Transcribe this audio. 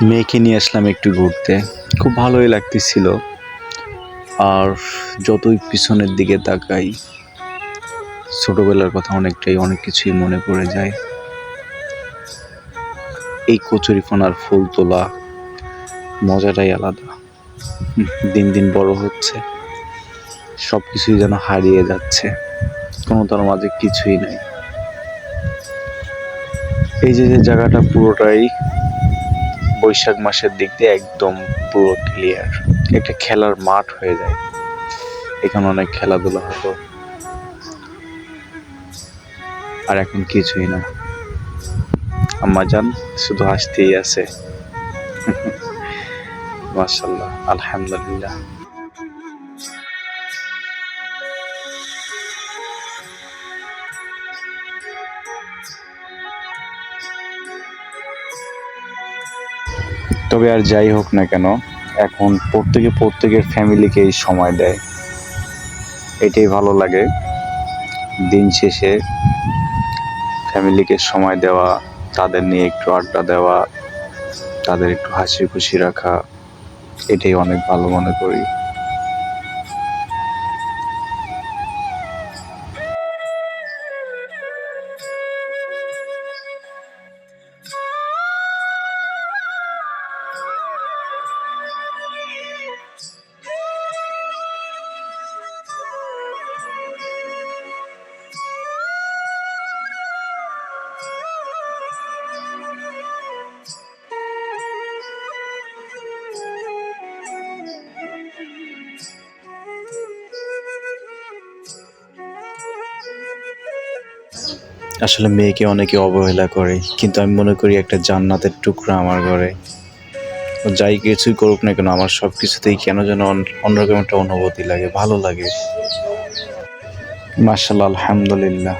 মেয়েকে নিয়ে আসলাম একটু ঘুরতে, খুব ভালোই লাগতেছিল। আর যতই পিছনের দিকে তাকাই, ছোটবেলার কথা অনেক কিছুই মনে পড়ে যায়। এই কচুরিপানার ফুল তোলা মজাটাই আলাদা। দিন দিন বড় হচ্ছে, সব কিছুই যেন হারিয়ে যাচ্ছে, কোনো তার মাঝে কিছুই নাই। এই যে জায়গাটা পুরোটাই বৈশাখ মাসের দিক দিয়ে একদম পুরো ক্লিয়ার, একটা খেলার মাঠ হয়ে যায়। এখানে অনেক খেলাধুলা হতো, আর এখন কিছুই না। আম্মাজান শুধু হাসতেই আছে। মাশাআল্লাহ, আলহামদুলিল্লাহ। তবে আর যাই হোক না কেন, এখন প্রত্যেকের ফ্যামিলিকেই সময় দেয়, এটাই ভালো লাগে। দিন শেষে ফ্যামিলিকে সময় দেওয়া, তাদের নিয়ে একটু আড্ডা দেওয়া, তাদের একটু হাসি খুশি রাখা, এটাই অনেক ভালো মনে করি। আসলে মেয়েকে অনেকে অবহেলা করে, কিন্তু আমি মনে করি একটা জান্নাতের টুকরা আমার ঘরে। ও যাই কিছুই করুক না কেন, আমার সব কিছুতেই কেন যেন অন্যরকম একটা অনুভূতি লাগে, ভালো লাগে। মাশাআল্লাহ, আলহামদুলিল্লাহ।